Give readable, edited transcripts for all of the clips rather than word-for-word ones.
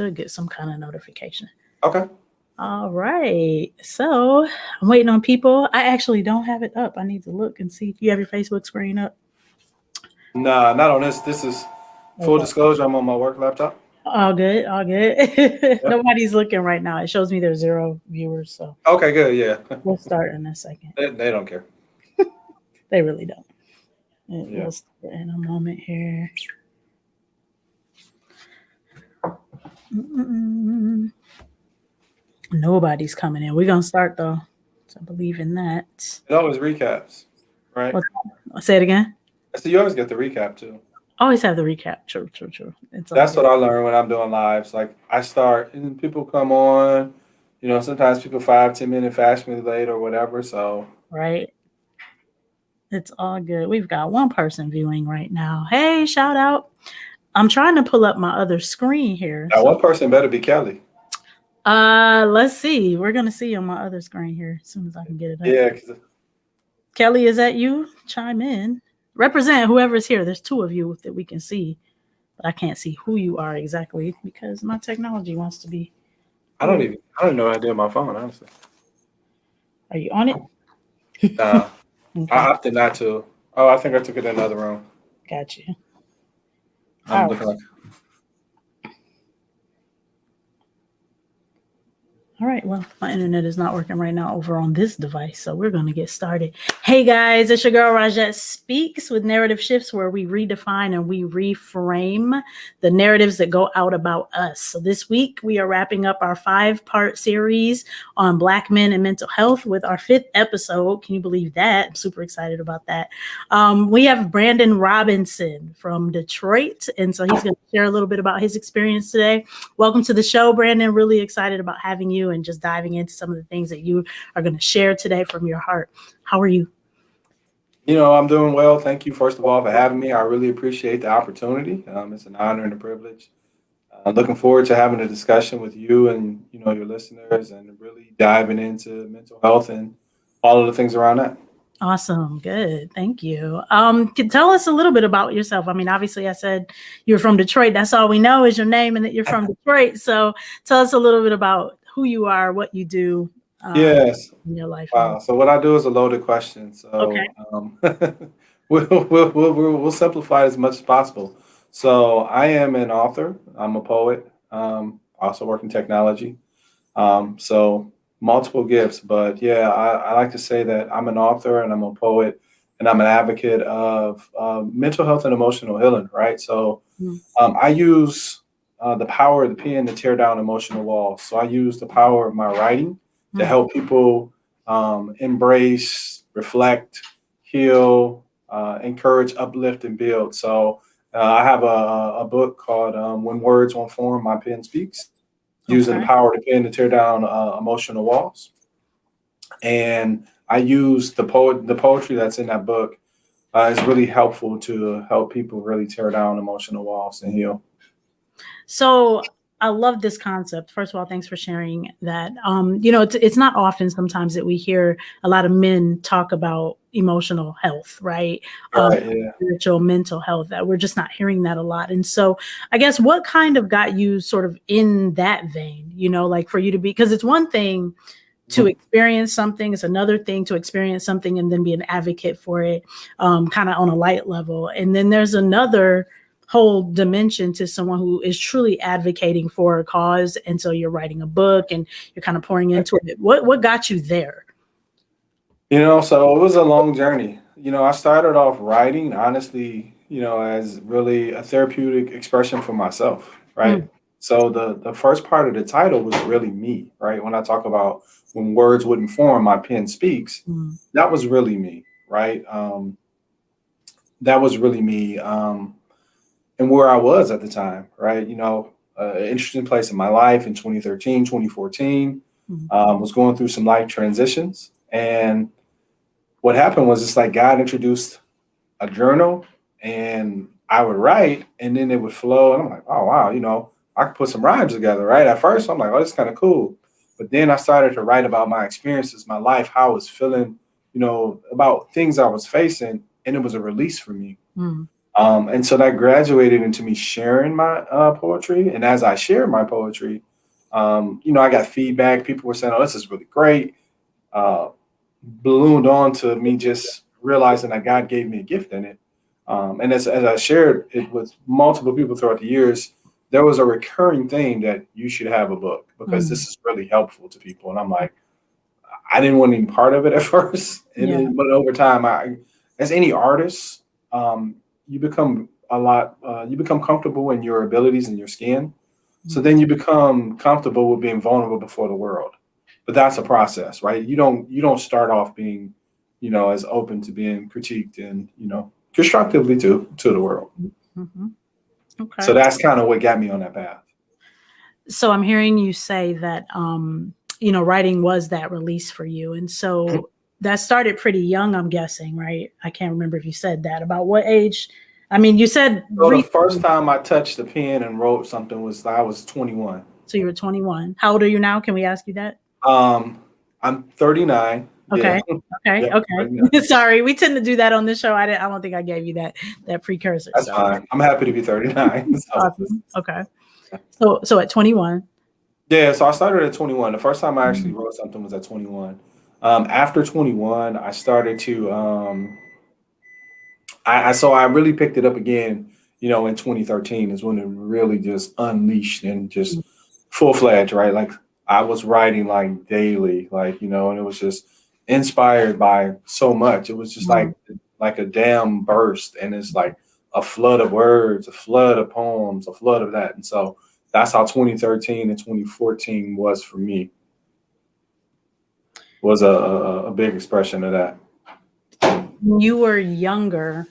should get some kind of notification. Okay. All right. So I'm waiting on people. I actually don't have it up. I need to look and see. You have your Facebook screen up? Nah, not on this. This is full Okay. disclosure. I'm on my work laptop. All good. All good. Yep. Nobody's looking right now. It shows me there's 0 viewers. So Okay, good. Yeah. we'll start in a second. They don't care. They really don't. Yeah. We'll start in a moment here. Mm-mm. Nobody's coming in. We're going to start though. So I believe in that. It always recaps, right? Say it again. So you always get the recap too. Always have the recap. True. It's all That's good. what I learned when I'm doing lives. Like I start and people come on, sometimes people 5, 10 minutes fast me late or whatever. So Right. It's all good. We've got one person viewing right now. Hey, shout out. I'm trying to pull up my other screen here. that one person better be Kelly. Let's see. We're gonna see on my other screen here as soon as I can get it up. Yeah. 'Cause Kelly, is that you? Chime in. Represent whoever's here. There's 2 of you that we can see, but I can't see who you are exactly because my technology wants to be. I don't know how to do it on my phone, honestly. Are you on it? Nah. Okay, I opted not to. Oh, I think I took it in another room. got you. I'm All looking like All right, well, my internet is not working right now over on this device, so we're going to get started. Hey guys, it's your girl Rajette Speaks with Narrative Shifts, where we redefine and we reframe the narratives that go out about us. So this week we are wrapping up our 5-part series on Black men and mental health with our 5th episode. Can you believe that? I'm super excited about that. We have Brandon Robinson from Detroit, and so he's going to share a little bit about his experience today. Welcome to the show, Brandon. Really excited about having you and just diving into some of the things that you are going to share today from your heart. How are you? I'm doing well. Thank you, first of all, for having me. I really appreciate the opportunity. It's an honor and a privilege. Looking forward to having a discussion with you and your listeners, and really diving into mental health and all of the things around that. Awesome. Good. Thank you. Can tell us a little bit about yourself. I mean, obviously I said you're from Detroit. That's all we know is your name and that you're from Detroit. So tell us a little bit about who you are, what you do Yes. in your life. Wow. So what I do is a loaded question. So Okay. we'll simplify it as much as possible. So I am an author. I'm a poet. I also work in technology. So multiple gifts, but yeah, I like to say that I'm an author and I'm a poet and I'm an advocate of mental health and emotional healing, right? So I use the power of the pen to tear down emotional walls. So I use the power of my writing to help people embrace, reflect, heal, encourage, uplift, and build. So I have a book called When Words Won't Form, My Pen Speaks, using the power of the pen to tear down emotional walls. And I use the poetry that's in that book is really helpful to help people really tear down emotional walls and heal. So I love this concept. First of all, thanks for sharing that. It's not often sometimes that we hear a lot of men talk about emotional health, right? Yeah. Spiritual, mental health, that we're just not hearing that a lot. And so I guess what kind of got you sort of in that vein, like for you to be, because it's one thing to experience something, it's another thing to experience something and then be an advocate for it, kind of on a light level. And then there's another whole dimension to someone who is truly advocating for a cause. And so you're writing a book and you're kind of pouring into it. What got you there? So it was a long journey. I started off writing, honestly, as really a therapeutic expression for myself, right? So the first part of the title was really me, right? When I talk about when words wouldn't form, my pen speaks, that was really me, right? That was really me. And where I was at the time, right? Interesting place in my life in 2013, 2014, was going through some life transitions. And what happened was it's like God introduced a journal and I would write and then it would flow. And I'm like, oh, wow, I could put some rhymes together, right? At first, I'm like, oh, this is kind of cool. But then I started to write about my experiences, my life, how I was feeling, about things I was facing. And it was a release for me. And so that graduated into me sharing my poetry. And as I shared my poetry, I got feedback. People were saying, "Oh, this is really great." Uh, Ballooned on to me just realizing that God gave me a gift in it. And as I shared it with multiple people throughout the years, there was a recurring theme that you should have a book because this Mm. is really helpful to people. And I'm like, I didn't want any part of it at first, Yeah. but over time, as any artist, you become you become comfortable in your abilities and your skin. So Mm. then you become comfortable with being vulnerable before the world. But that's a process, right? You don't start off being, as open to being critiqued and constructively to the world. Mhm. So Okay. that's kind of what got me on that path. So I'm hearing you say that writing was that release for you. And so that started pretty young, I'm guessing, right? I can't remember if you said that. About what age? I mean, you said So the first recently, time I touched the pen and wrote something was I was 21. so you were 21. How old are you now? Can we ask you that? I'm 39. Yeah. Okay. Okay. Yep. Okay. 39. Sorry. We tend to do that on this show. I don't think I gave you that precursor. That's So fine. I'm happy to be 39. So awesome. Okay. So at 21. yeah, so I started at 21. The first time I actually Mhm. wrote something was at 21. After 21, I started to so I really picked it up again, in 2013 is when it really just unleashed and just full fledged, right? Like I was writing like daily, like, and it was just inspired by so much. It was just Mhm. like a dam burst and it's like a flood of words, a flood of poems, a flood of that. And so that's how 2013 and 2014 was for me, was a big expression of that. When you were younger,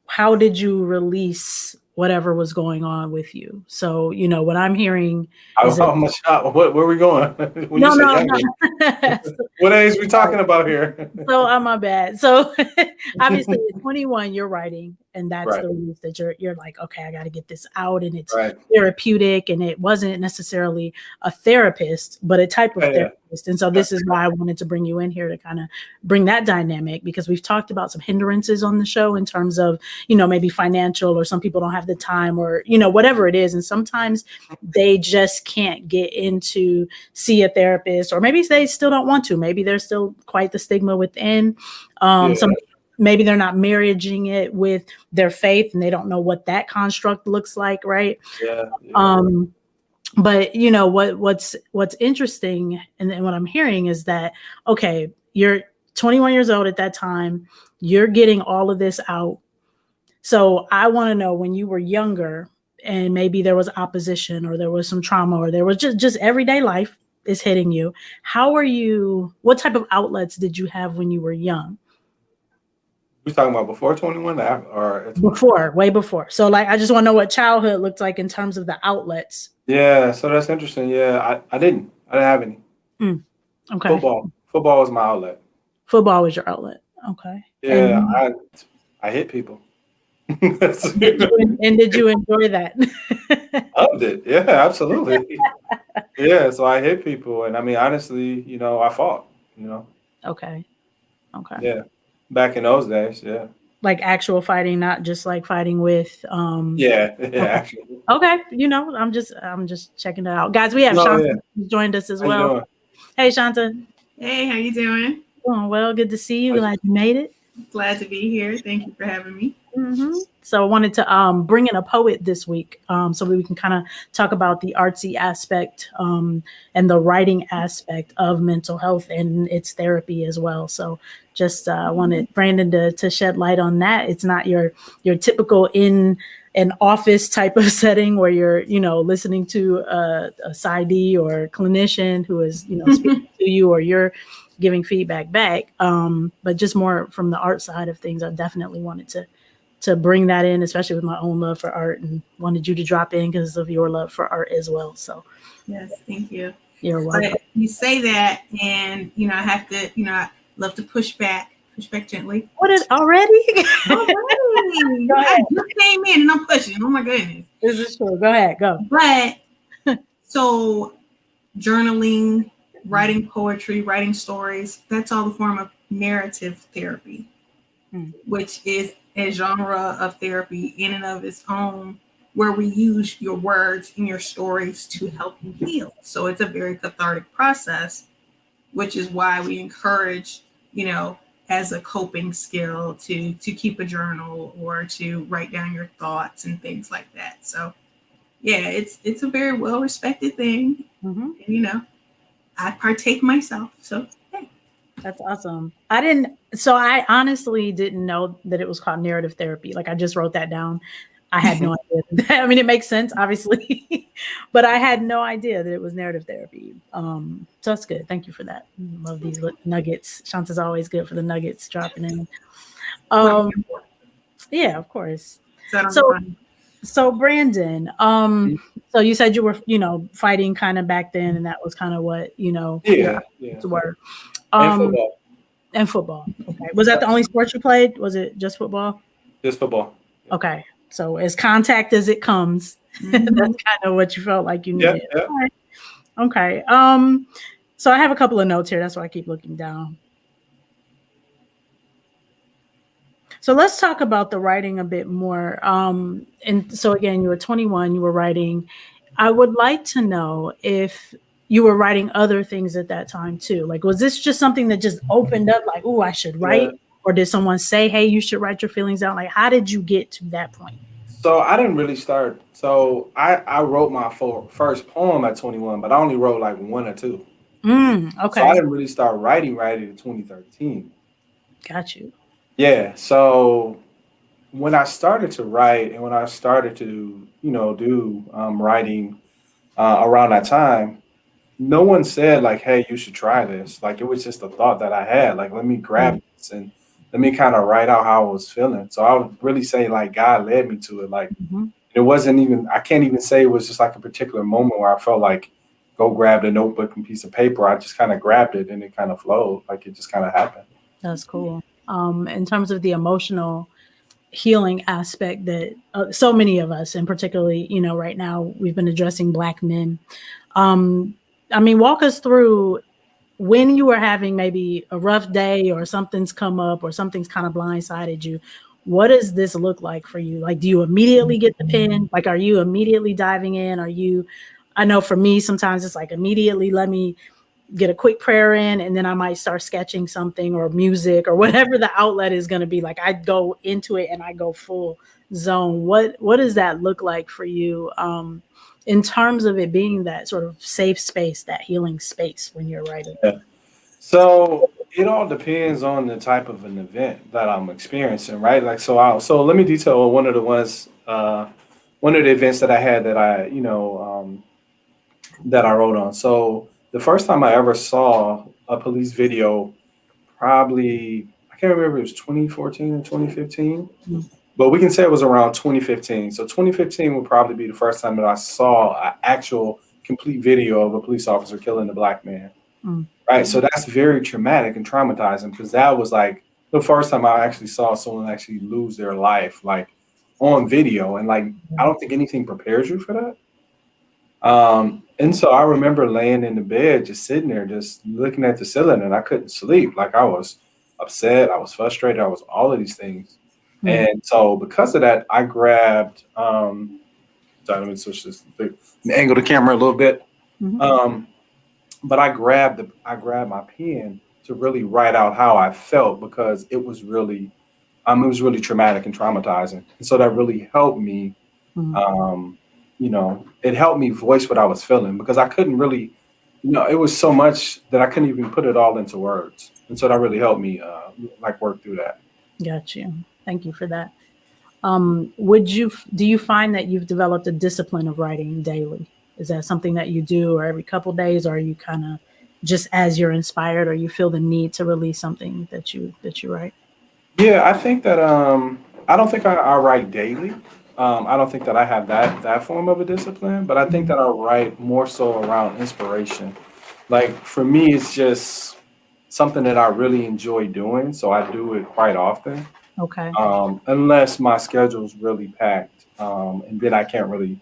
how did you release whatever was going on with you? So, what I'm hearing How, is that how much, where are we going? When you no, say no, no. younger, what age we talking about here? So my bad. So obviously at 21, you're writing, and that's Right, the release that you're like, okay, I got to get this out, and it's right. therapeutic, and it wasn't necessarily a therapist, but a type of Yeah, yeah. therapist. And so this is why I wanted to bring you in here to kind of bring that dynamic because we've talked about some hindrances on the show in terms of, maybe financial or some people don't have the time or, whatever it is. And sometimes they just can't get into see a therapist, or maybe they still don't want to. Maybe there's still quite the stigma within. Yeah, Some maybe they're not marrying it with their faith, and they don't know what that construct looks like, right? yeah, yeah. Um, but what's interesting, and then what I'm hearing is that okay, you're 21 years old at that time, you're getting all of this out. So I want to know when you were younger and maybe there was opposition or there was some trauma or there was just everyday life is hitting you. How are you what type of outlets did you have when you were young? We talking about before 21 or at 21? Before, way before. So like I just want to know what childhood looked like in terms of the outlets. Yeah, so that's interesting. Yeah, I didn't have any. Mm, okay. Football was my outlet. Football was your outlet. Okay. Yeah, And I hit people. did you enjoy that? Loved it. Yeah, absolutely. Yeah, so I hit people, and I mean, honestly, I fought. You know, Okay. Okay. yeah, back in those days. Yeah, Like actual fighting, not just like fighting with yeah, yeah. okay. Actually, Okay, I'm just checking it out. Guys, we have no, Shanta yeah. who's joined us as How you well. doing? Hey Shanta. Hey, how you doing? Doing well, good to see you. How's- Glad you made it. Glad to be here. Thank you for having me. So I wanted to bring in a poet this week so we can kind of talk about the artsy aspect and the writing aspect of mental health and its therapy as well. So just wanted Brandon to shed light on that. It's not your typical in an office type of setting where you're, listening to a PsyD or clinician who is, speaking to you or you're giving feedback back. But just more from the art side of things, I definitely wanted to bring that in, especially with my own love for art, and wanted you to drop in because of your love for art as well. So Yes, thank you. you're welcome. But you say that, and I have to, I love to push back gently. What is already? Alrighty. Go ahead. I just came in and I'm pushing. Oh my goodness. This is true. Go ahead. Go. But so journaling, writing poetry, writing stories, that's all a form of narrative therapy, Hmm. which is a genre of therapy in and of its own, where we use your words and your stories to help you heal. So it's a very cathartic process, which is why we encourage, as a coping skill to keep a journal or to write down your thoughts and things like that. So yeah, it's a very well respected thing. Mhm. And, I partake myself. So hey. That's awesome. I honestly didn't know that it was called narrative therapy. Like I just wrote that down. I had no idea. I mean, it makes sense, obviously, but I had no idea that it was narrative therapy. So that's good. Thank you for that. Love these nuggets. Shanta's always good for the nuggets dropping in. Yeah, of course. So Brandon, so you said you were, fighting kind of back then, and that was kind of what, Yeah. were. And football. And football. Okay. Was that the only sport you played? Was it just football? Just football. Okay. So as contact as it comes, that's kind of what you felt like you needed. Yeah. Right. Okay. So I have a couple of notes here. That's why I keep looking down. So let's talk about the writing a bit more. And so again, you were 21, you were writing. I would like to know if you were writing other things at that time too. Like, was this just something that just opened up like, oh, I should write? Yeah. Or did someone say, hey, you should write your feelings out? Like, how did you get to that point? So I didn't really start. So I wrote my first poem at 21, but I only wrote like one or two. Okay. So I didn't really start writing in 2013. Got you. Yeah. So when I started to write and when I started to, do writing around that time, no one said like, hey, you should try this. Like, it was just a thought that I had. Like, let me grab this and let me kind of write out how I was feeling. So I would really say like God led me to it. Like it wasn't even, I can't even say it was just like a particular moment where I felt like go grab the notebook and piece of paper. I just kind of grabbed it and it kind of flowed. Like it just kind of happened. That's cool. In terms of the emotional healing aspect that so many of us, and particularly, right now we've been addressing Black men. I mean, walk us through when you were having maybe a rough day or something's come up or something's kind of blindsided you. What does this look like for you? Like, do you immediately get the pen? Like, are you immediately diving in? I know for me, sometimes it's like immediately let me get a quick prayer in, and then I might start sketching something or music or whatever the outlet is going to be. Like I go into it and I go full zone. What does that look like for you? In terms of it being that sort of safe space, that healing space when you're writing? Yeah. So it all depends on the type of an event that I'm experiencing, right? Like, so let me detail one of the events that I had that that I wrote on. So the first time I ever saw a police video, probably, I can't remember if it was 2014 or 2015. But we can say it was around 2015. So 2015 would probably be the first time that I saw an actual complete video of a police officer killing a Black man. Right. So that's very traumatic and traumatizing because that was like the first time I actually saw someone actually lose their life, like on video. And like, I don't think anything prepares you for that. And so I remember laying in the bed, just sitting there, just looking at the ceiling, and I couldn't sleep. Like I was upset. I was frustrated. I was all of these things. And so because of that, I grabbed, sorry, let me switch this, angle the camera a little bit. But I grabbed my pen to really write out how I felt because it was really traumatic and traumatizing. And so that really helped me, it helped me voice what I was feeling because I couldn't really, it was so much that I couldn't even put it all into words. And so that really helped me work through that. Got you. Thank you for that. Do you find that you've developed a discipline of writing daily? Is that something that you do or every couple of days, or are you kind of just as you're inspired or you feel the need to release something that you write? Yeah, I think that I don't think I write daily. I don't think that I have that form of a discipline, but I think that I write more so around inspiration. Like for me, it's just something that I really enjoy doing, so I do it quite often. Okay. Unless my schedule's really packed, and then I can't really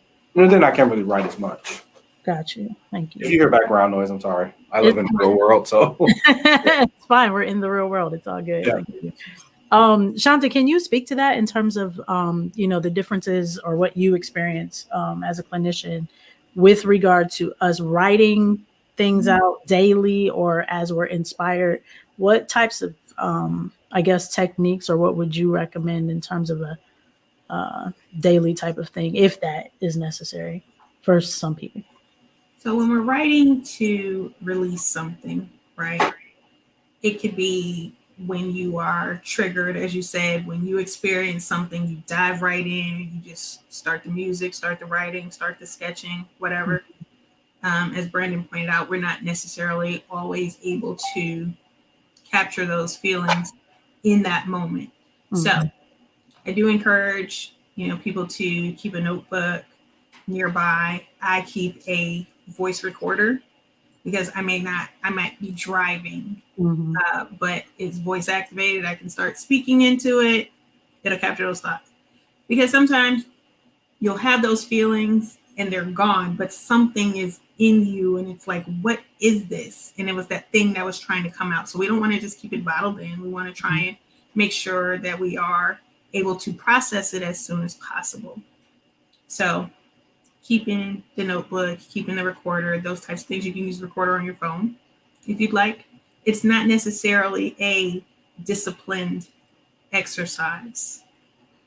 write as much. Got you. Thank you. If you hear background noise, I'm sorry. I live in the real world, so it's fine. We're in the real world. It's all good. Yeah. Thank you. Shanta, can you speak to that in terms of, the differences or what you experience as a clinician with regard to us writing things out daily or as we're inspired? What types of, I guess, techniques or what would you recommend in terms of a daily type of thing, if that is necessary for some people? So when we're writing to release something, right? It could be when you are triggered, as you said, when you experience something, you dive right in, you just start the music, start the writing, start the sketching, whatever. As Brandon pointed out, we're not necessarily always able to capture those feelings in that moment. So I do encourage, people to keep a notebook nearby. I keep a voice recorder because I might be driving, but it's voice activated. I can start speaking into it. It'll capture those thoughts. Because sometimes you'll have those feelings and they're gone, but something is in you and it's like, what is this? And it was that thing that was trying to come out. So we don't want to just keep it bottled in. We want to try and make sure that we are able to process it as soon as possible. So keeping the notebook, keeping the recorder, those types of things. You can use the recorder on your phone if you'd like. It's not necessarily a disciplined exercise.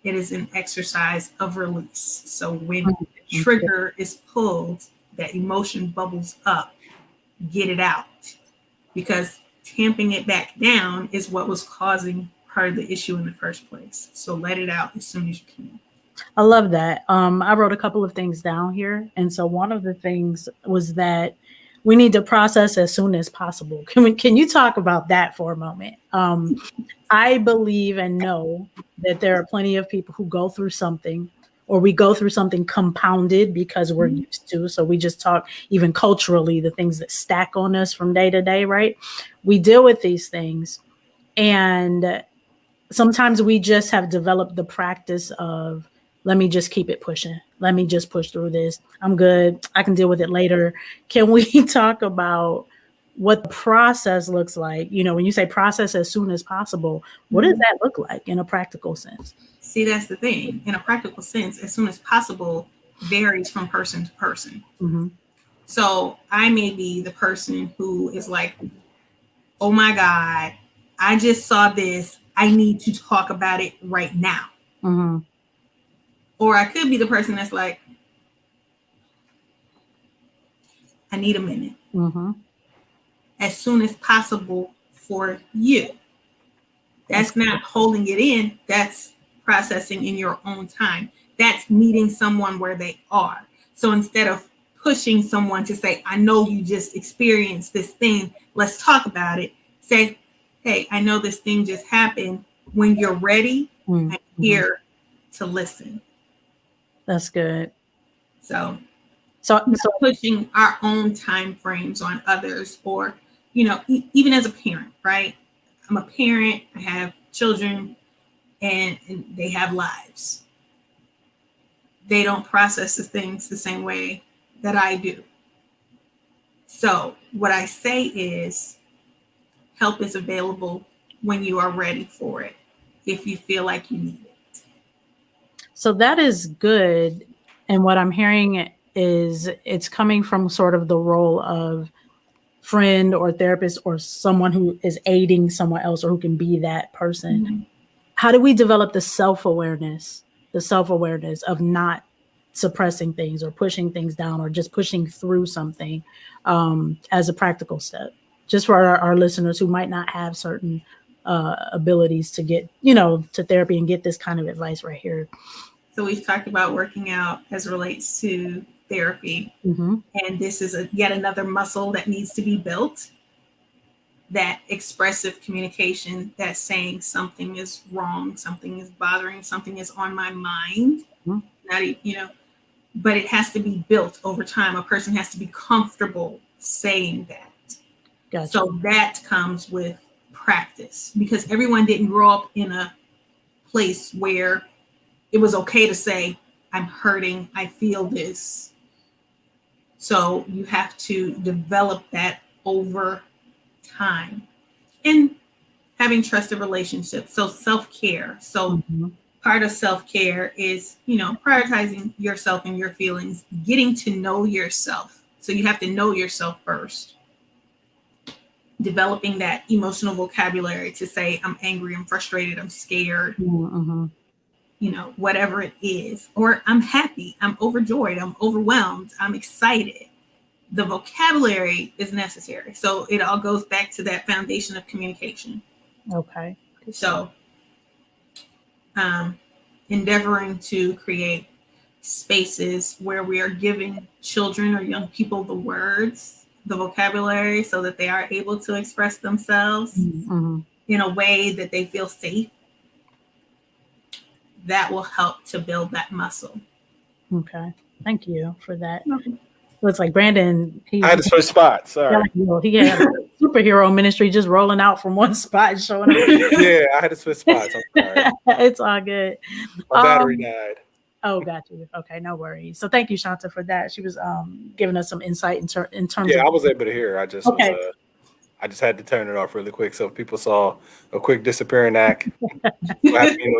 It is an exercise of release. So when the trigger is pulled, that emotion bubbles up, get it out. Because tamping it back down is what was causing part of the issue in the first place. So let it out as soon as you can. I love that. I wrote a couple of things down here. And so one of the things was that we need to process as soon as possible. Can you talk about that for a moment? I believe and know that there are plenty of people who go through something, or we go through something compounded because we're used to. So we just talk even culturally, the things that stack on us from day to day, right? We deal with these things. And sometimes we just have developed the practice of, let me just keep it pushing. Let me just push through this. I'm good. I can deal with it later. Can we talk about what the process looks like? When you say process as soon as possible, what does that look like in a practical sense? See, that's the thing. In a practical sense, as soon as possible varies from person to person. So I may be the person who is like, oh my God, I just saw this. I need to talk about it right now. Or I could be the person that's like, I need a minute. As soon as possible for you. That's not holding it in. That's processing in your own time. That's meeting someone where they are. So instead of pushing someone to say, I know you just experienced this thing, let's talk about it. Say, hey, I know this thing just happened. When you're ready, I'm here to listen. That's good. So pushing our own time frames on others, or, even as a parent, right? I'm a parent, I have children, and they have lives. They don't process the things the same way that I do. So what I say is, help is available when you are ready for it, if you feel like you need it. So that is good. And what I'm hearing is it's coming from sort of the role of friend or therapist or someone who is aiding someone else or who can be that person. How do we develop the self-awareness of not suppressing things or pushing things down or just pushing through something as a practical step, just for our listeners who might not have certain abilities to get, to therapy and get this kind of advice right here? So we've talked about working out as it relates to therapy. And this is yet another muscle that needs to be built. That expressive communication, that saying something is wrong, something is bothering, something is on my mind. But it has to be built over time. A person has to be comfortable saying that. Gotcha. So that comes with practice, because everyone didn't grow up in a place where it was okay to say, I'm hurting, I feel this. So you have to develop that over time. And having trusted relationships. So self-care. So Mhm. part of self-care is, prioritizing yourself and your feelings, getting to know yourself. So you have to know yourself first. Developing that emotional vocabulary to say, I'm angry, I'm frustrated, I'm scared, Mhm. whatever it is. Or I'm happy, I'm overjoyed, I'm overwhelmed, I'm excited. The vocabulary is necessary. So it all goes back to that foundation of communication. Okay. Good stuff. So endeavoring to create spaces where we are giving children or young people the words, the vocabulary, so that they are able to express themselves Mhm. in a way that they feel safe, that will help to build that muscle. Okay. Thank you for that. Looks like Brandon, I had to switch spots. Sorry. he had a superhero ministry just rolling out from one spot and showing up. Yeah, I had to switch spots. I'm sorry. It's all good. My battery died. Oh, got you. Okay, no worries. So thank you, Shanta, for that. She was giving us some insight in terms Yeah, of. I was able to hear. I just Okay. was. I just had to turn it off really quick. So if people saw a quick disappearing act,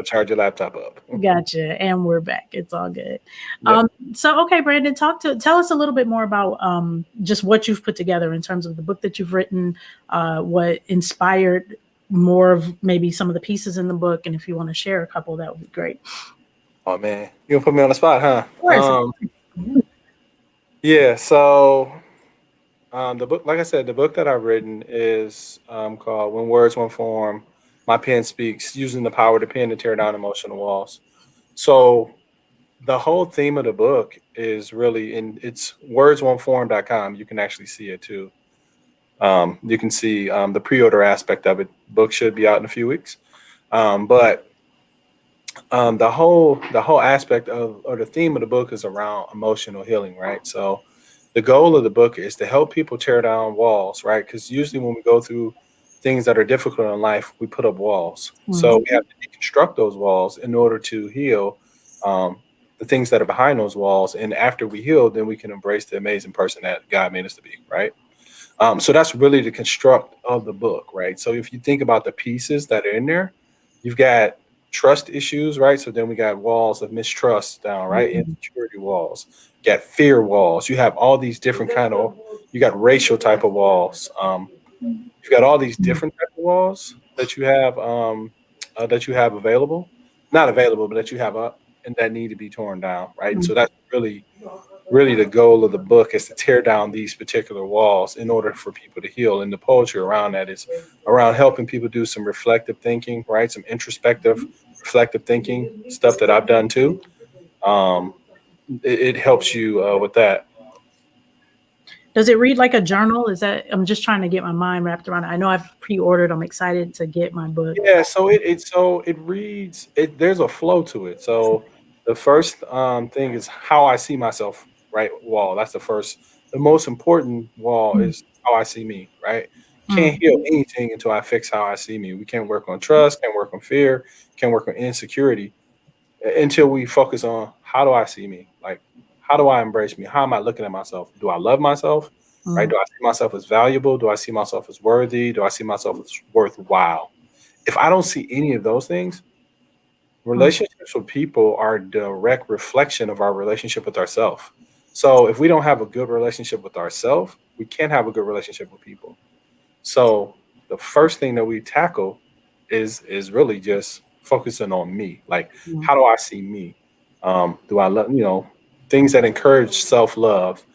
charge your laptop up. Gotcha. And we're back. It's all good. Yep. So, okay, Brandon, tell us a little bit more about just what you've put together in terms of the book that you've written, what inspired more of maybe some of the pieces in the book. And if you want to share a couple, that would be great. Oh, man. You gonna put me on the spot, huh? Of course. Yeah, so the book, like I said, the book that I've written is called When Words Won't Form, My Pen Speaks, Using the Power of the Pen to Tear Down Emotional Walls. So the whole theme of the book is really it's wordswon'tform.com. You can actually see it too. You can see the pre-order aspect of it. Book should be out in a few weeks. But the whole aspect of, or the theme of the book is around emotional healing, right? So the goal of the book is to help people tear down walls, right? Because usually when we go through things that are difficult in life, we put up walls. So we have to deconstruct those walls in order to heal the things that are behind those walls. And after we heal, then we can embrace the amazing person that God made us to be, right? So that's really the construct of the book, right? So if you think about the pieces that are in there, you've got trust issues, right? So then we got walls of mistrust down, right? Insecurity walls, you got fear walls. You have all these different you got racial type of walls. You've got all these different type of walls that you have available, not available, but that you have up and that need to be torn down, right? And so that's really the goal of the book is to tear down these particular walls in order for people to heal. And the poetry around that is around helping people do some reflective thinking, right? Some introspective, reflective thinking, stuff that I've done too. It helps you with that. Does it read like a journal? I'm just trying to get my mind wrapped around it. I know I've pre-ordered. I'm excited to get my book. Yeah, so it reads it. There's a flow to it. So the first thing is how I see myself, right? Wall. That's the most important wall is how I see me, right? Can't heal anything until I fix how I see me. We can't work on trust, can't work on fear, can't work on insecurity until we focus on how do I see me? Like, how do I embrace me? How am I looking at myself? Do I love myself? Right? Do I see myself as valuable? Do I see myself as worthy? Do I see myself as worthwhile? If I don't see any of those things, relationships with people are a direct reflection of our relationship with ourselves. So if we don't have a good relationship with ourselves, we can't have a good relationship with people. So the first thing that we tackle is really just focusing on me. Like, how do I see me? Do I love, things that encourage self-love,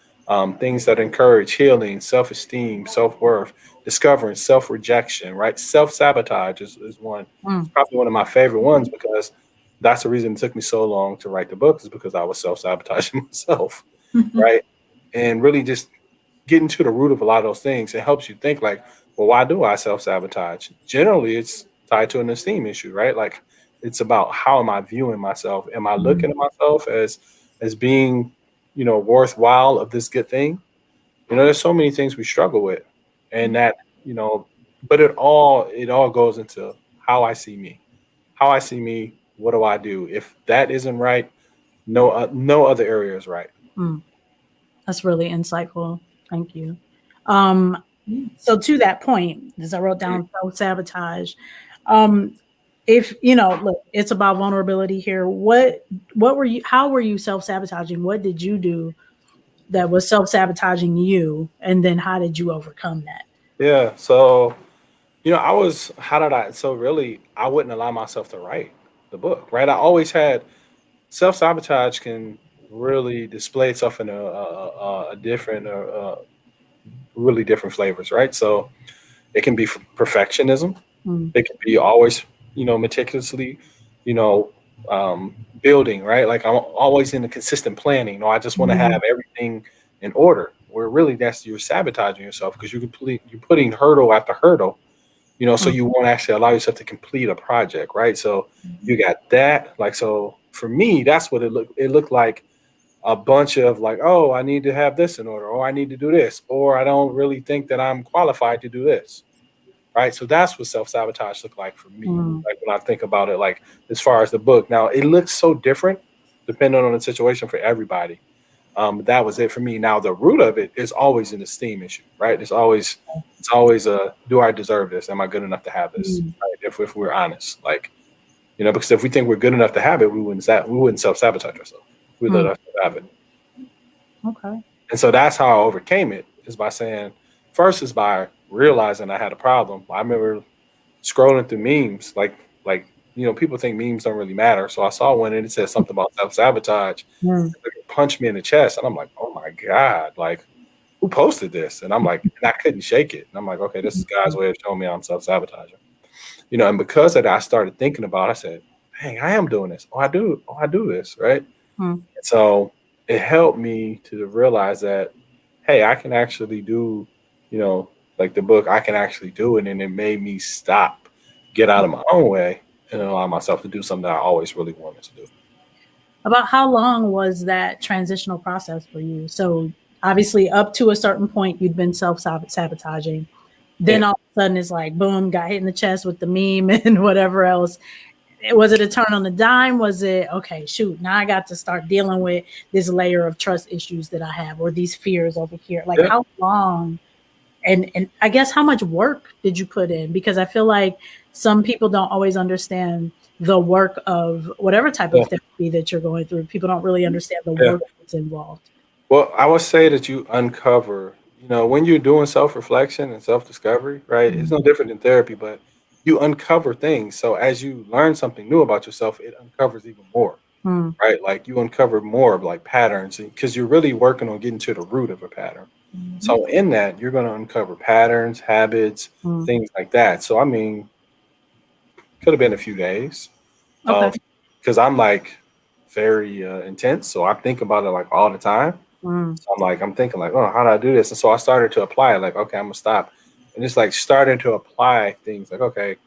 things that encourage healing, self-esteem, self-worth, discovering self-rejection, right? Self-sabotage is one. It's probably one of my favorite ones because that's the reason it took me so long to write the book, is because I was self-sabotaging myself, right? And really just getting to the root of a lot of those things. It helps you think like, well, why do I self-sabotage? Generally, it's tied to an esteem issue, right? Like, it's about how am I viewing myself? Am I looking at myself as being, worthwhile of this good thing? There's so many things we struggle with, and that, but it all goes into how I see me. How I see me, what do I do? If that isn't right, no other area is right. That's really insightful. Thank you. So to that point, as I wrote down self-sabotage, if look, it's about vulnerability here. What were you, how were you self-sabotaging? What did you do that was self-sabotaging you? And then how did you overcome that? Yeah. So, how did so really, I wouldn't allow myself to write the book, right? I always had self sabotage can really display itself in a different, really different flavors, right? So it can be perfectionism. Mm, It can be always, meticulously, you know, building, right? Like I'm always in the consistent planning. I just want to mm, have everything in order. Where really that's you're sabotaging yourself because you're putting hurdle after hurdle, so mm, you won't actually allow yourself to complete a project, right? So Mhm. you got that. Like so for me, that's what it looked like a bunch of like, oh, I need to have this in order, or I need to do this, or I don't really think that I'm qualified to do this. Right. So that's what self sabotage looked like for me. mm, Like when I think about it, like as far as the book, now it looks so different depending on the situation for everybody. That was it for me. Now the root of it is always an esteem issue, right? It's always do I deserve this? Am I good enough to have this? mm, Right? If we're honest, like because if we think we're good enough to have it, we wouldn't self sabotage ourselves. We let mm. ourselves have it. Okay. And so that's how I overcame it is by saying first is by realizing I had a problem. I remember scrolling through memes, like people think memes don't really matter. So I saw one and it said something about self sabotage. Mm, It punched me in the chest, and I'm like, oh my god, like who posted this? And I'm like, and I couldn't shake it. And I'm like, okay, this is God's way of showing me I'm self sabotaging. And because of that, I started thinking about. I said, dang, I am doing this. Oh, I do. Oh, I do this, right? mm. So it helped me to realize that, hey, I can actually do, you know, like the book, I can actually do it. And it made me stop, get out of my own way, and allow myself to do something that I always really wanted to do. About how long was that transitional process for you? So obviously, up to a certain point, you'd been self-sabotaging. Then Yeah. all of a sudden, it's like boom, got hit in the chest with the meme and whatever else. Was it a turn on the dime? Was it okay? Shoot, now I got to start dealing with this layer of trust issues that I have, or these fears over here. Like Yeah. how long? And I guess how much work did you put in? Because I feel like some people don't always understand the work of whatever type Yeah. of therapy that you're going through. People don't really understand the Yeah. work that's involved. Well, I would say that you uncover, when you're doing self reflection and self discovery, right? It's no Mm, different than therapy, but you uncover things. So as you learn something new about yourself, it uncovers even more, mm, right? Like you uncover more of like patterns because you're really working on getting to the root of a pattern. mhm, So in that, you're going to uncover patterns, habits, mm. things like that. So I mean, could have been a few days Okay. of because I'm like very intense, so I think about it like all the time. Mm, So I'm thinking like, oh, how do I do this? And so I started to apply it. Like, okay, I'm gonna stop, and it's like starting to apply things. Like, okay,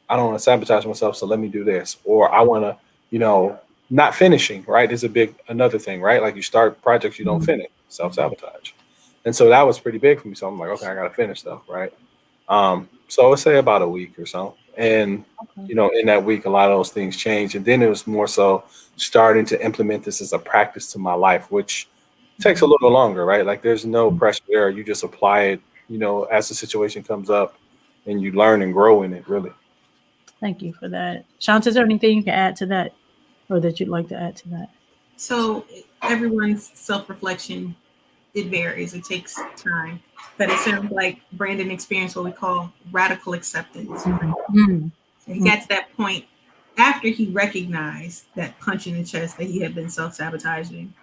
I don't want to sabotage myself, so let me do this, or I want to, you know, not finishing. Right, is a big another thing. Right, like you start projects you don't mm, finish, self sabotage, and so that was pretty big for me. So I'm like, okay, I gotta finish stuff. Right. So I would say about a week or so. And, okay. in that week, a lot of those things changed. And then it was more so starting to implement this as a practice to my life, which takes a Mm, little longer, right? Like there's no mm. pressure there. You just apply it, as the situation comes up and you learn and grow in it, really. Thank you for that. Shanta, is there anything you can add to that or that you'd like to add to that? So everyone's self-reflection, it varies. It takes time. But it sounds like Brandon experienced what we call radical acceptance. Mm, mm, So he mm, got to that point after he recognized that punch in the chest that he had been self-sabotaging.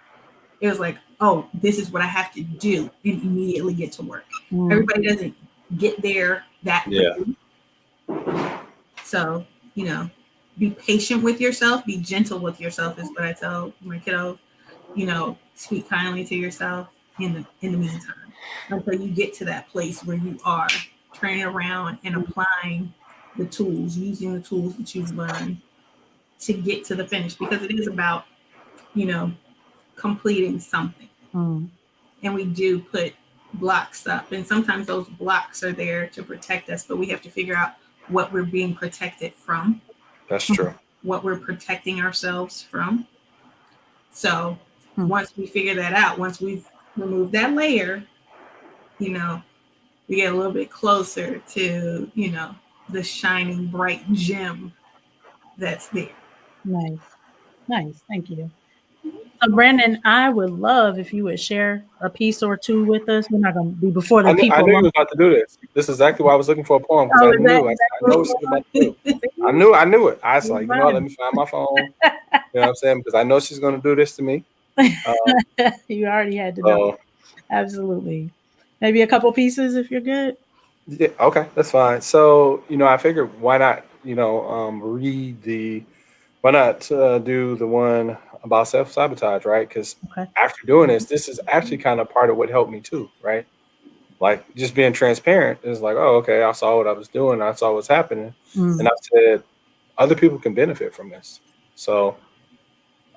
It was like, oh, this is what I have to do, and immediately get to work. mm, Everybody doesn't get there that Yeah. quickly. So, be patient with yourself, be gentle with yourself is what I tell my kiddos. Speak kindly to yourself in the meantime until you get to that place where you are turning around and applying the tools, using the tools that you've learned to get to the finish because it is about, you know, completing something. mm, And we do put blocks up, and sometimes those blocks are there to protect us, but we have to figure out what we're being protected from, That's mm, true. what we're protecting ourselves from. So mm, once we figure that out, once we've removed that layer, you know, we get a little bit closer to, the shining bright gem that's there. Nice. Thank you. So, Brandon, I would love if you would share a piece or two with us. We're not going to be before the I people. knew you was about to do this. This is exactly why I was looking for a poem, because Oh, I knew what she was about to do. I knew it. I was like, let me find my phone. You know what I'm saying? Because I know she's going to do this to me. You already had to know. Absolutely. Maybe a couple pieces if you're good. Yeah, okay, that's fine. So, I figured why not, why not do the one about self-sabotage, right? Because after doing this is actually kind of part of what helped me too, right? Like just being transparent is like, oh, okay, I saw what I was doing, I saw what's happening, and I said other people can benefit from this. So,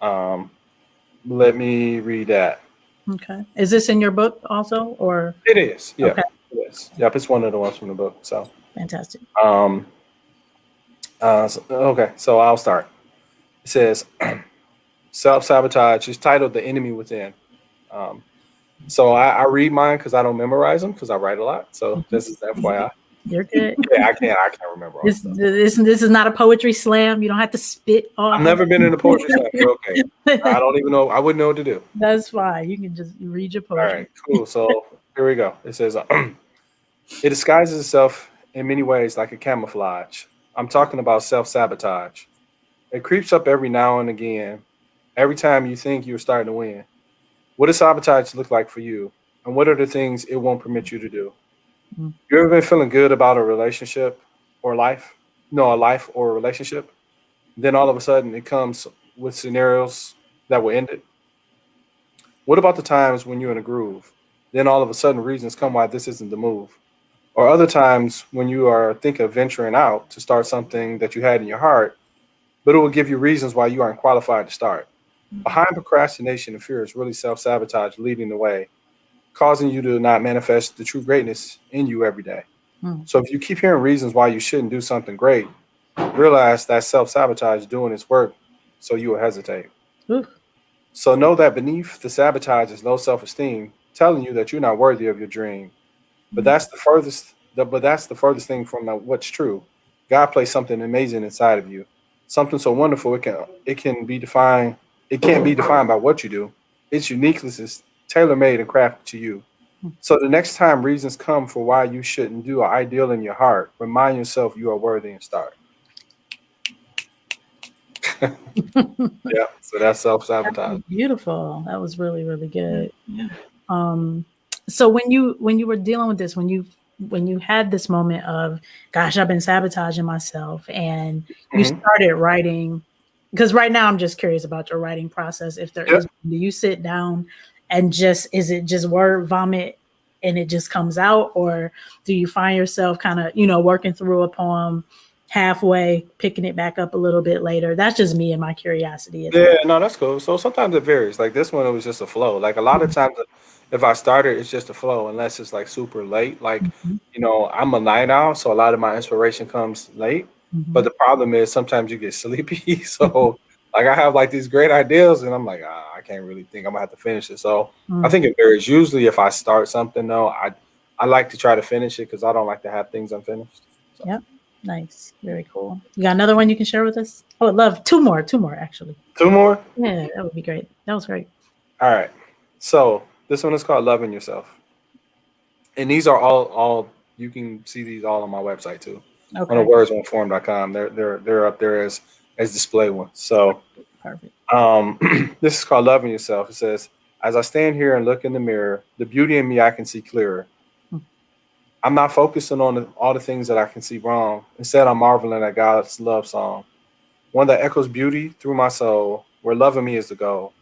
let me read that. Okay. Is this in your book also, or? It is. Yeah. Okay. It is. Yep. It's one of the ones from the book. So fantastic. Okay. So I'll start. It says, self-sabotage is titled "The Enemy Within." So I read mine because I don't memorize them because I write a lot. So this is FYI. You're good. Yeah, I can't remember all this is not a poetry slam. You don't have to spit on. I've never been in a poetry slam. You're okay. I don't even know. I wouldn't know what to do. That's fine. You can just read your poetry. All right, cool. So here we go. It says, it disguises itself in many ways like a camouflage. I'm talking about self-sabotage. It creeps up every now and again, every time you think you're starting to win. What does sabotage look like for you? And what are the things it won't permit you to do? You ever been feeling good about a relationship or life? No, a life or a relationship. Then all of a sudden it comes with scenarios that will end it. What about the times when you're in a groove? Then all of a sudden reasons come why this isn't the move. Or other times when you are thinking of venturing out to start something that you had in your heart, but it will give you reasons why you aren't qualified to start. Behind procrastination and fear is really self-sabotage leading the way, causing you to not manifest the true greatness in you every day. So if you keep hearing reasons why you shouldn't do something great, realize that self-sabotage doing its work so you will hesitate. So know that beneath the sabotage is low self-esteem, telling you that you're not worthy of your dream. But that's the furthest thing from what's true. God placed something amazing inside of you, something so wonderful it can't be defined by what you do. Its uniqueness is tailor-made and crafted to you. So the next time reasons come for why you shouldn't do an ideal in your heart, remind yourself you are worthy and start. Yeah, so that's self-sabotage. Beautiful. That was really, really good. Yeah. So when you were dealing with this, when you had this moment of, gosh, I've been sabotaging myself, and you started writing, because right now I'm just curious about your writing process. If there is, do you sit down and is it just word vomit and it just comes out, or do you find yourself kind of, working through a poem halfway, picking it back up a little bit later? That's just me and my curiosity. Yeah, no, that's cool. So sometimes it varies. Like this one, it was just a flow. Like a lot of times, if I started, it's just a flow, unless it's like super late. Like, I'm a night owl, so a lot of my inspiration comes late. But the problem is sometimes you get sleepy. So like I have like these great ideas, and I'm like, I can't really think. I'm gonna have to finish it. So I think it varies. Usually, if I start something though, I like to try to finish it because I don't like to have things unfinished. So. Yep. Nice. Very cool. You got another one you can share with us? I would love two more actually. Two more? Yeah, that would be great. That was great. All right. So this one is called Loving Yourself. And these are all you can see these all on my website too. Okay. On the wordsonforum.com. They're up there as display ones. So perfect. This is called Loving Yourself. It says, as I stand here and look in the mirror, the beauty in me I can see clearer. I'm not focusing on all the things that I can see wrong. Instead, I'm marveling at God's love song, one that echoes beauty through my soul, where loving me is the goal.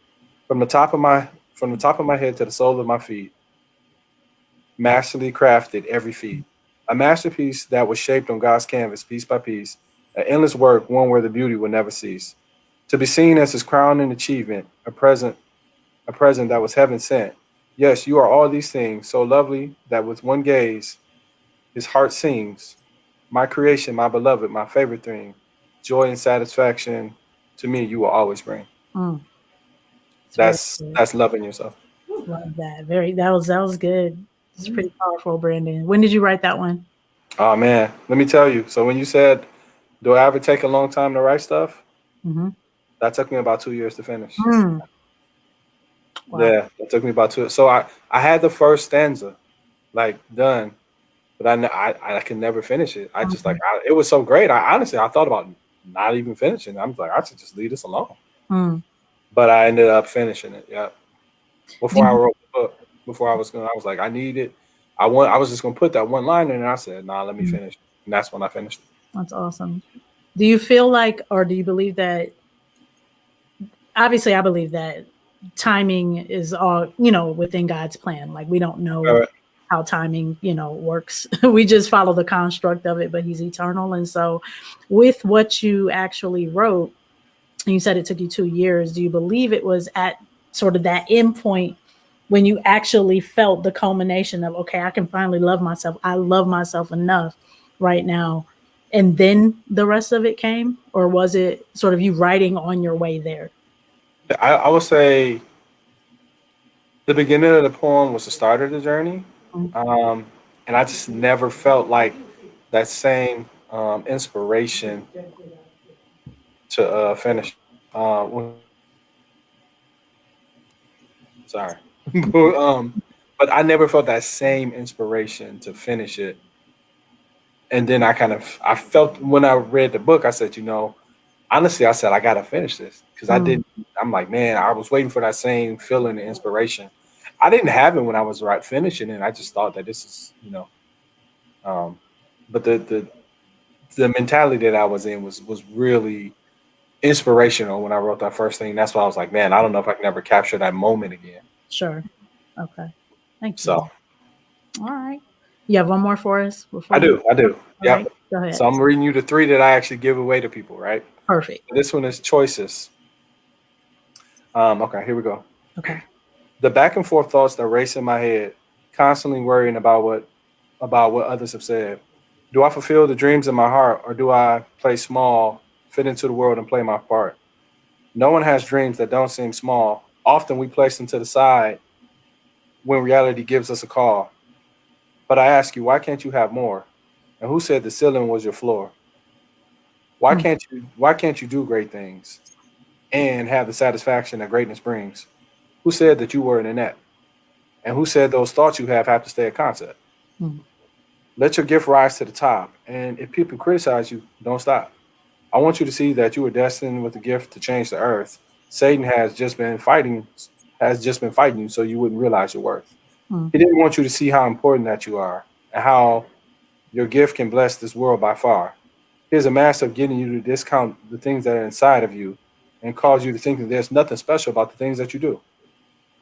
From the top of my head to the sole of my feet, masterly crafted every feat, a masterpiece that was shaped on God's canvas, piece by piece, an endless work, one where the beauty will never cease. To be seen as His crowning achievement, a present that was heaven sent. Yes, you are all these things, so lovely that with one gaze, His heart sings, my creation, my beloved, my favorite thing, joy and satisfaction to me you will always bring. That's loving yourself. Love that. That was good. It's pretty powerful, Brandon. When did you write that one? Oh man, let me tell you. So when you said, "Do I ever take a long time to write stuff?" Mm-hmm. That took me about 2 years to finish. Wow. Yeah, that took me about 2. So I had the first stanza like done, but I can never finish it. I just it was so great. I honestly I thought about not even finishing. I'm like I should just leave this alone. Mm. But I ended up finishing it. Yeah. Before I Do- wrote the book, I was like I need it. I was just gonna put that one line in, and I said, "Nah, let me finish." And that's when I finished it. That's awesome. Do you feel like, or do you believe that? Obviously, I believe that timing is all, within God's plan. Like we don't know how timing, works. We just follow the construct of it, but he's eternal. And so with what you actually wrote, and you said it took you 2 years, do you believe it was at sort of that end point when you actually felt the culmination of, okay, I can finally love myself. I love myself enough right now. And then the rest of it came? Or was it sort of you writing on your way there? I would say the beginning of the poem was the start of the journey, and I just never felt like that same inspiration to finish. Sorry, but I never felt that same inspiration to finish it. And then I felt when I read the book, I said, honestly, I said I gotta finish this because I didn't. I'm like, man, I was waiting for that same feeling and inspiration. I didn't have it when I was finishing it. I just thought that this is, but the mentality that I was in was really inspirational when I wrote that first thing. That's why I was like, man, I don't know if I can ever capture that moment again. Sure. Okay. Thank you. So All right. You have one more for us? I do. Yeah. Right. Go ahead. So I'm reading you the 3 that I actually give away to people, right? Perfect. This one is choices. Okay, here we go. Okay. The back and forth thoughts that race in my head, constantly worrying about what others have said. Do I fulfill the dreams in my heart, or do I play small, fit into the world, and play my part? No one has dreams that don't seem small. Often we place them to the side when reality gives us a call. But I ask you, why can't you have more? And who said the ceiling was your floor? Why can't you do great things and have the satisfaction that greatness brings? Who said that you were in a net? And who said those thoughts you have to stay a concept? Let your gift rise to the top. And if people criticize you, don't stop. I want you to see that you are destined with the gift to change the earth. Satan has just been fighting you so you wouldn't realize your worth. He didn't want you to see how important that you are and how your gift can bless this world by far. Here's a master of getting you to discount the things that are inside of you and cause you to think that there's nothing special about the things that you do.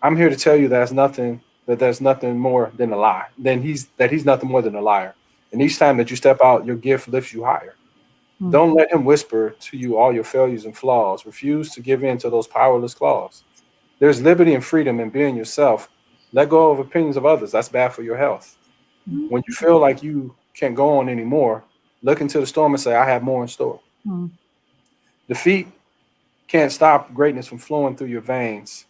I'm here to tell you there's nothing more than a lie. He's nothing more than a liar. And each time that you step out, your gift lifts you higher. Don't let him whisper to you all your failures and flaws. Refuse to give in to those powerless claws. There's liberty and freedom in being yourself. Let go of opinions of others. That's bad for your health. When you feel like you can't go on anymore, look into the storm and say, I have more in store. Defeat can't stop greatness from flowing through your veins.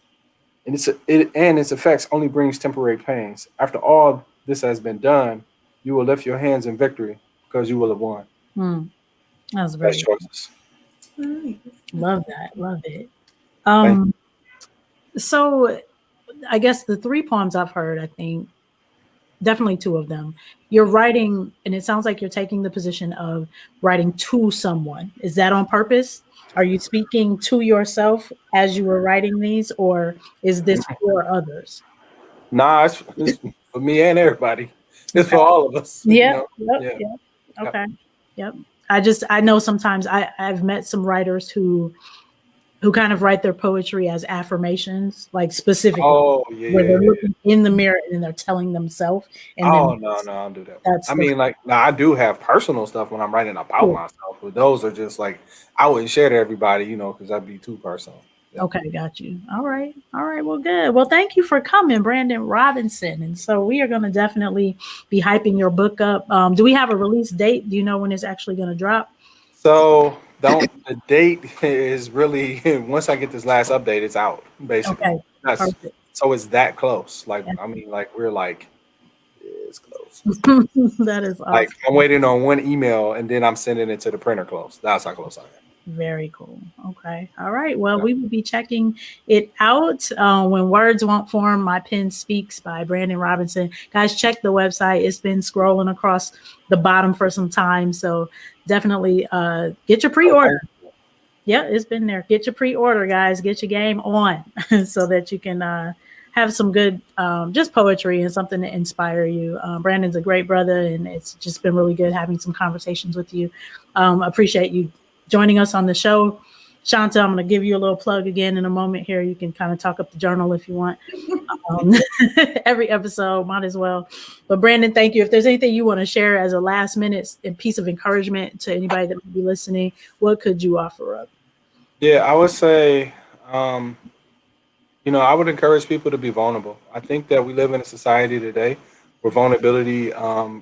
And its effects only brings temporary pains. After all this has been done, you will lift your hands in victory because you will have won. That's very Best choices. Love that. Love it. So I guess the 3 poems I've heard, I think definitely 2 of them, you're writing, and it sounds like you're taking the position of writing to someone. Is that on purpose? Are you speaking to yourself as you were writing these, or is this for others? Nah, it's for me and everybody. It's for all of us. Yep. Okay. Yep. I know sometimes I've met some writers who kind of write their poetry as affirmations, like specifically, where they're looking in the mirror and they're telling themselves. No, I don't do that. I do have personal stuff when I'm writing about myself, but those are just like I wouldn't share to everybody, because that'd be too personal. Yeah. Okay, got you. All right. Well, good. Well, thank you for coming, Brandon Robinson. And so we are going to definitely be hyping your book up. Do we have a release date? Do you know when it's actually going to drop? So the date is really once I get this last update, it's out basically. Okay. So it's that close. We're like is close. That is awesome. Like I'm waiting on one email and then I'm sending it to the printer close. That's how close I am. Very cool. Okay. All right. Well, we will be checking it out. When Words Won't Form, My Pen Speaks by Brandon Robinson. Guys, check the website. It's been scrolling across the bottom for some time. So definitely get your pre-order. Yeah, it's been there. Get your pre-order, guys. Get your game on so that you can have some good just poetry and something to inspire you. Brandon's a great brother, and it's just been really good having some conversations with you. Appreciate you joining us on the show. Shanta, I'm going to give you a little plug again in a moment here. You can kind of talk up the journal if you want. Every episode, might as well. But Brandon, thank you. If there's anything you want to share as a last minute piece of encouragement to anybody that may be listening, what could you offer up? Yeah, I would say, I would encourage people to be vulnerable. I think that we live in a society today where vulnerability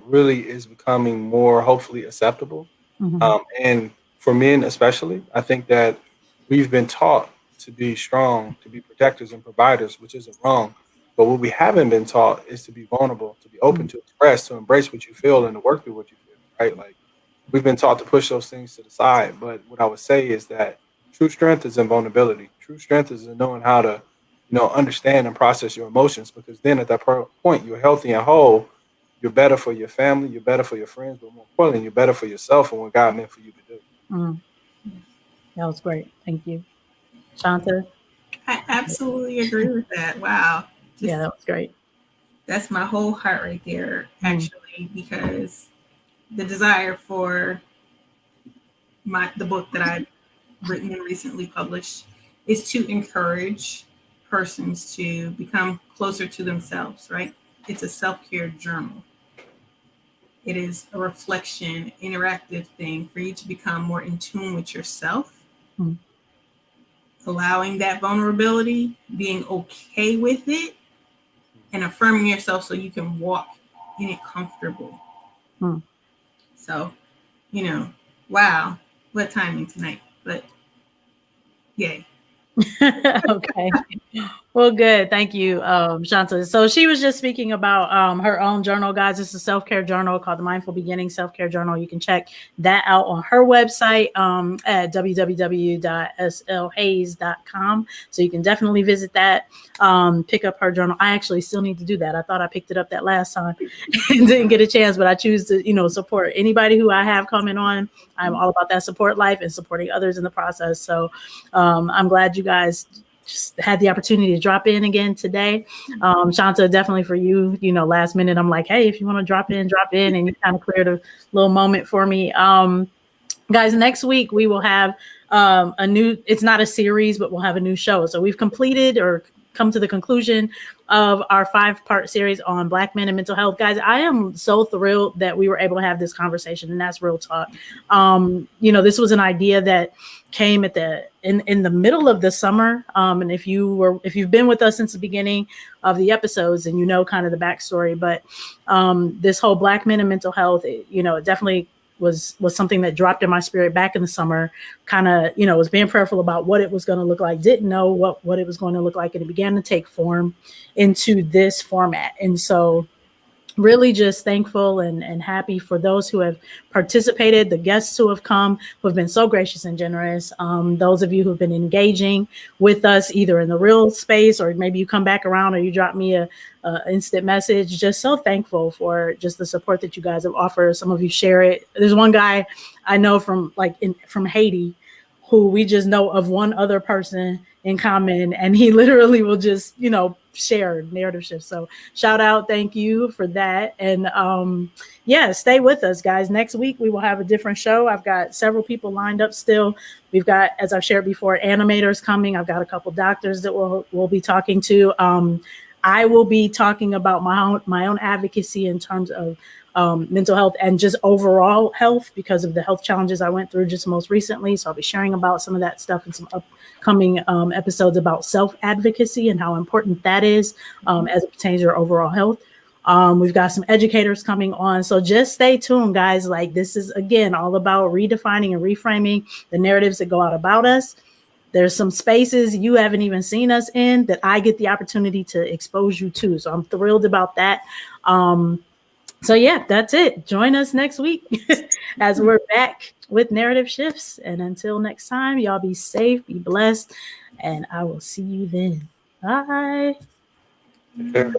really is becoming more hopefully acceptable. Mm-hmm. And for men especially, I think that we've been taught to be strong, to be protectors and providers, which isn't wrong. But what we haven't been taught is to be vulnerable, to be open to express, to embrace what you feel and to work through what you feel, right? Like we've been taught to push those things to the side. But what I would say is that true strength is in vulnerability. True strength is in knowing how to, understand and process your emotions, because then at that point you're healthy and whole. You're better for your family, you're better for your friends, but more importantly, you're better for yourself and what God meant for you to do. That was great. Thank you. Shanta? I absolutely agree with that. Wow. Yeah, that was great. That's my whole heart right there, actually, because the desire for the book that I've written and recently published is to encourage persons to become closer to themselves, right? It's a self-care journal. It is a reflection, interactive thing for you to become more in tune with yourself, allowing that vulnerability, being okay with it, and affirming yourself so you can walk in it comfortable. So, wow, what timing tonight, but yay. Okay. Well, good. Thank you, Shanta. So she was just speaking about her own journal, guys. It's a self-care journal called the Mindful Beginning Self-Care Journal. You can check that out on her website at www.slhays.com. So you can definitely visit that, pick up her journal. I actually still need to do that. I thought I picked it up that last time and didn't get a chance, but I choose to, support anybody who I have coming on. I'm all about that support life and supporting others in the process. So I'm glad you guys just had the opportunity to drop in again today. Shanta, definitely for you, last minute, I'm like, hey, if you want to drop in, and you kind of cleared a little moment for me. Guys, next week we will have it's not a series, but we'll have a new show. So we've completed or come to the conclusion of our 5-part series on Black men and mental health. Guys, I am so thrilled that we were able to have this conversation, and that's real talk. This was an idea that came at in the middle of the summer. And if you've been with us since the beginning of the episodes, and kind of the backstory, but this whole Black men and mental health, it definitely was something that dropped in my spirit back in the summer. Kind of, was being prayerful about what it was going to look like. Didn't know what it was going to look like, and it began to take form into this format. And so really just thankful and happy for those who have participated, the guests who have come, who have been so gracious and generous. Those of you who've been engaging with us either in the real space, or maybe you come back around or you drop me a instant message. Just so thankful for just the support that you guys have offered. Some of you share it. There's one guy I know from Haiti who we just know of one other person in common, and he literally will just, share narrative shifts. So shout out, thank you for that. And stay with us, guys. Next week we will have a different show. I've got several people lined up still. We've got, as I've shared before, animators coming. I've got a couple doctors that we'll be talking to. I will be talking about my own advocacy in terms of mental health and just overall health because of the health challenges I went through just most recently. So I'll be sharing about some of that stuff in some upcoming episodes about self-advocacy and how important that is as it pertains to your overall health. We've got some educators coming on. So just stay tuned, guys. Like, this is, again, all about redefining and reframing the narratives that go out about us. There's some spaces you haven't even seen us in that I get the opportunity to expose you to. So I'm thrilled about that. So yeah, that's it. Join us next week as we're back with Narrative Shifts. And until next time, y'all be safe, be blessed, and I will see you then. Bye. Take care.